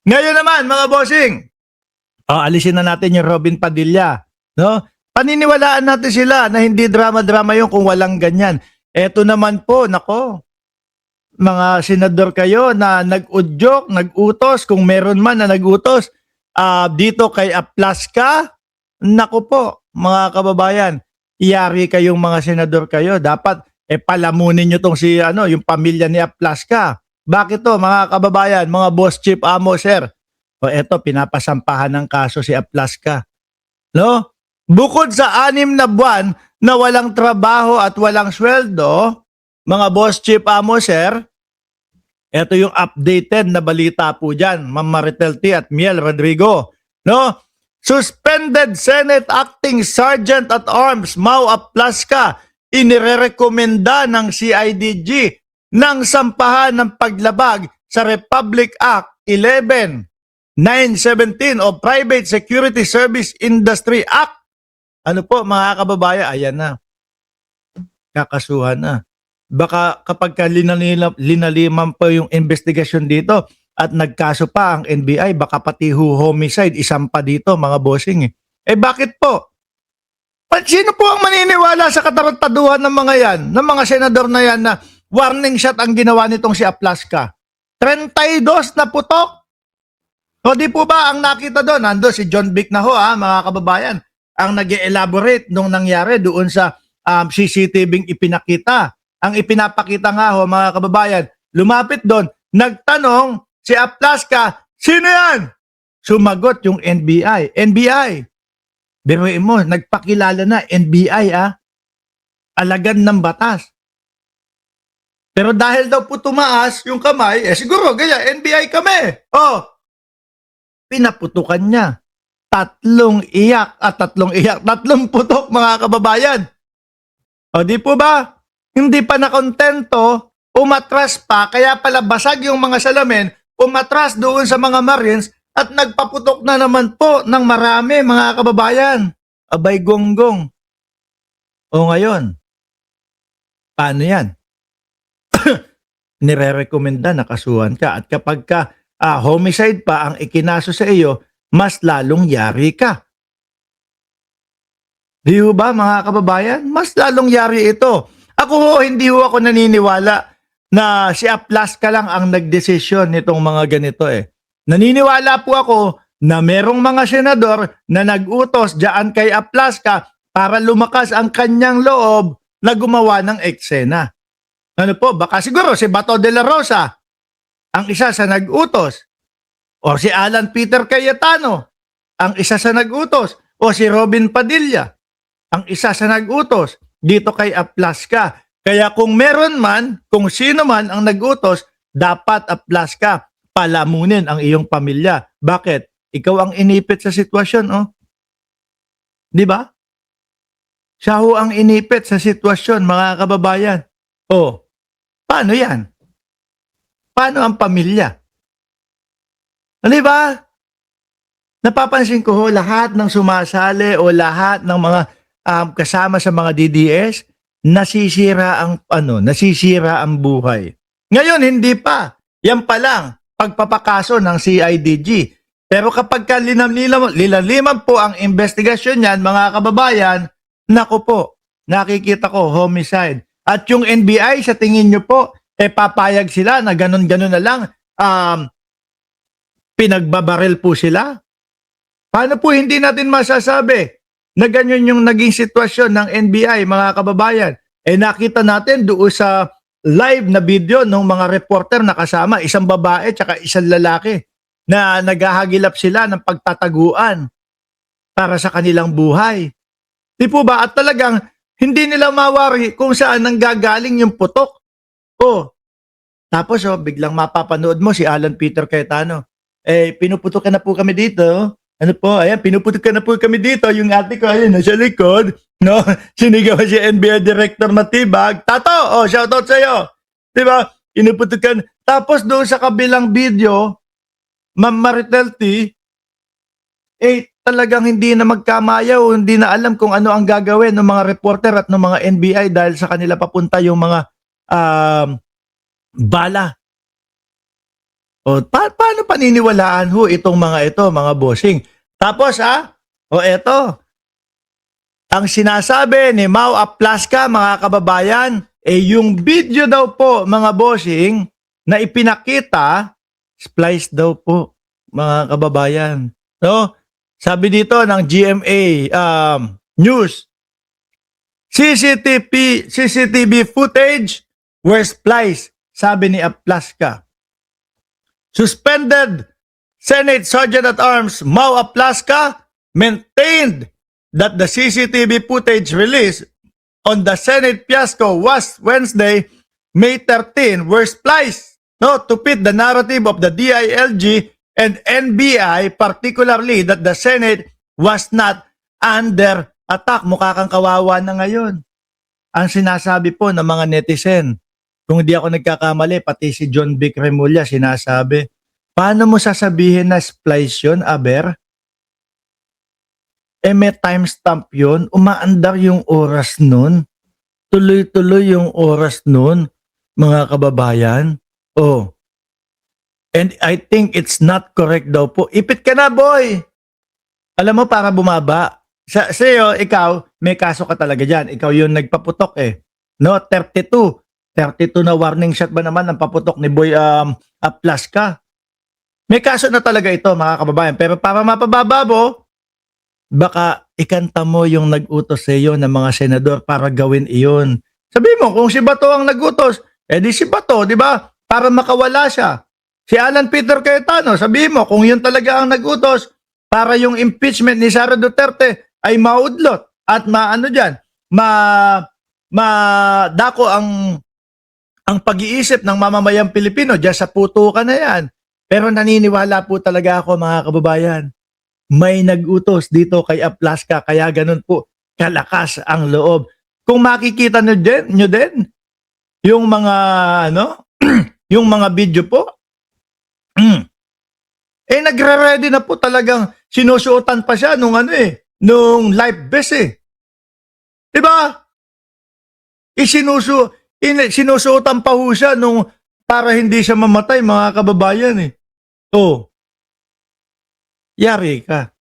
Ngayon naman, mga bossing, alisin na natin yung Robin Padilla. No? Paniniwalaan natin sila na hindi drama-drama yung kung walang ganyan. Eto naman po, nako, mga senador kayo na nag-udyok, nag-utos, kung meron man na nag-utos, dito kay Aplaska, nako po, mga kababayan, iyari kayong mga senador kayo. Dapat, palamunin nyo tong si, yung pamilya ni Aplaska. Bakit to, mga kababayan, mga boss chief amo, sir? O eto, pinapasampahan ng kaso si Aplaska. No? Bukod sa 6 na buwan na walang trabaho at walang sweldo, mga boss chief amo, sir, ito yung updated na balita po dyan, Ma'am Maritel T. at Miel Rodrigo. No? Suspended Senate Acting Sergeant at Arms Mau Aplaska inirerekomenda ng CIDG ng sampahan ng paglabag sa Republic Act 11-917 o Private Security Service Industry Act. Ano po mga kababayan? Ayan na. Kakasuhan na. Baka kapag linaliman pa yung investigasyon dito at nagkaso pa ang NBI, baka pati homicide, isang pa dito mga bossing. Bakit po? Sino po ang maniniwala sa katarantaduhan ng mga yan, ng mga senador na yan na warning shot ang ginawa nitong si Aplaska? 32 na putok. O di po ba ang nakita doon? Nando si John Vic na ho mga kababayan, ang nag-elaborate nung nangyari doon sa CCTV ipinakita. Ang ipinapakita nga ho mga kababayan, lumapit doon, nagtanong si Aplaska, sino yan? Sumagot yung NBI. NBI. Biruin mo, nagpakilala na NBI alagad ng batas. Pero dahil daw po tumaas yung kamay, siguro gaya NBI kami. Pinaputukan niya. Tatlong putok mga kababayan. Di po ba? Hindi pa nakontento, umatras pa, kaya pala basag yung mga salamin, umatras doon sa mga Marines at nagpaputok na naman po ng marami mga kababayan. Abay gonggong. O ngayon, paano yan? Nire-recommenda na kasuhan ka at kapag ka homicide pa ang ikinaso sa iyo, mas lalong yari ka. Di ba mga kababayan? Mas lalong yari ito. Hindi ako naniniwala na si Aplaska lang ang nagdesisyon nitong mga ganito Naniniwala po ako na merong mga senador na nag-utos diyan kay Aplaska para lumakas ang kanyang loob na gumawa ng eksena. Ano po? Baka siguro si Bato de la Rosa ang isa sa nag-utos. O si Alan Peter Cayetano ang isa sa nag-utos. O si Robin Padilla ang isa sa nag-utos dito kay Aplaska. Kaya kung meron man, kung sino man ang nag-utos, dapat Aplaska, palamunin ang iyong pamilya. Bakit? Ikaw ang inipit sa sitwasyon, Di ba? Siya ho ang inipit sa sitwasyon, mga kababayan. Paano yan? Paano ang pamilya? Di ba? Napapansin ko lahat ng sumasali o lahat ng mga kasama sa mga DDS, nasisira ang buhay. Ngayon, hindi pa. Yan pa lang, pagpapakaso ng CIDG. Pero kapag linaliman po ang investigasyon niyan, mga kababayan, naku po, nakikita ko, homicide. At yung NBI, sa tingin nyo po, papayag sila na ganun-ganun na lang, pinagbabaril po sila? Paano po hindi natin masasabi na ganyan yung naging sitwasyon ng NBI, mga kababayan? Nakita natin doon sa live na video ng mga reporter na kasama, isang babae at isang lalaki na naghahagilap sila ng pagtataguan para sa kanilang buhay. Di po ba? At talagang hindi nila mawari kung saan nanggagaling yung putok. Tapos biglang mapapanood mo si Alan Peter Cayetano. Pinuputokan na po kami dito. Ano po, ayan, pinuputokan na po kami dito. Yung ate ko, ayun, nasa likod. No? Sinigaw si NBI Director Matibag. Tato, shoutout sa'yo. Diba? Pinuputokan. Tapos doon sa kabilang video, Ma'am Maritel T, talagang hindi na magkamayaw, hindi na alam kung ano ang gagawin ng mga reporter at ng mga NBI dahil sa kanila papunta yung mga bala. O, paano paniniwalaan ho itong mga ito, mga bossing? Tapos o eto, ang sinasabi ni Mau Aplaska, mga kababayan, yung video daw po, mga bossing, na ipinakita, splice daw po, mga kababayan. No? Sabi dito ng GMA News, CCTV footage were spliced, sabi ni Aplaska. Suspended Senate Sergeant at Arms Mau Aplaska maintained that the CCTV footage released on the Senate fiasco was Wednesday, May 13, were spliced to fit the narrative of the DILG and NBI, particularly that the Senate was not under attack. Mukha kang kawawa na ngayon. Ang sinasabi po ng mga netizen, kung hindi ako nagkakamali, pati si John Vic Remulla sinasabi, paano mo sasabihin na splice yun, Aber? May timestamp yun, umaandar yung oras nun, tuloy-tuloy yung oras nun, mga kababayan. And I think it's not correct daw po. Ipit ka na, boy! Alam mo, para bumaba. Sa'yo, ikaw, may kaso ka talaga dyan. Ikaw yung nagpaputok No, 32 na warning shot ba naman ang paputok ni Boy Aplaska? May kaso na talaga ito, mga kababayan. Pero para mapababa mo, baka ikanta mo yung nag-utos sa iyo ng mga senador para gawin iyon. Sabi mo, kung si Bato ang nag-utos, di si Bato, di ba? Para makawala siya. Si Alan Peter Cayetano, sabi mo, kung yun talaga ang nag-utos, para yung impeachment ni Sara Duterte ay maudlot at madako ang pag-iisip ng mamamayang Pilipino diyan sa putukan na yan. Pero naniniwala po talaga ako, mga kababayan, may nag-utos dito kay Aplaska, kaya ganun po kalakas ang loob. Kung makikita nyo din yung mga yung mga video po, nagre-ready na po, talagang sinusuotan pa siya nung life vest Diba? Sinusuotan pa ho siya para hindi siya mamatay, mga kababayan yari ka.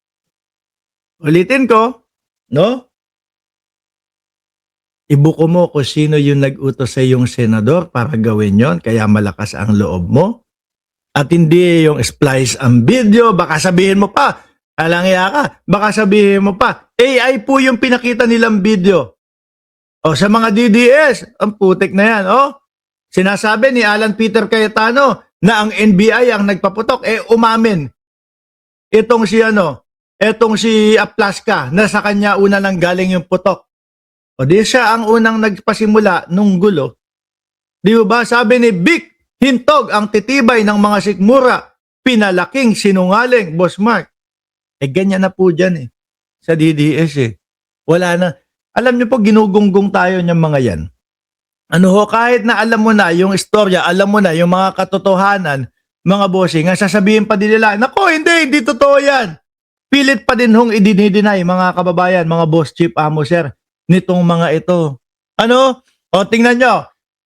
Ulitin ko, no? Ibuko mo kung sino yung nag-utos sa yung senador para gawin yon, kaya malakas ang loob mo. At hindi yung splice ang video, baka sabihin mo pa, alangya ka, baka sabihin mo pa, AI po yung pinakita nilang video. Sa mga DDS, ang putik na yan, Sinasabi ni Alan Peter Cayetano na ang NBI ang nagpaputok, umamin. Itong si Aplaska, na sa kanya una nang galing yung putok. Di siya ang unang nagpasimula nung gulo. Di ba? Sabi ni Vic Hintog, ang titibay ng mga sikmura, pinalaking sinungaling, Boss Mark. Ganyan na po dyan sa DDS Wala na. Alam niyo po, ginugunggong tayo niyang mga yan. Kahit na alam mo na yung istorya, alam mo na yung mga katotohanan, mga bossing, sasabihin pa din nila, nako, hindi totoo yan. Pilit pa din hong idinidinay, mga kababayan, mga boss chief, amo sir, nitong mga ito. Tingnan nyo,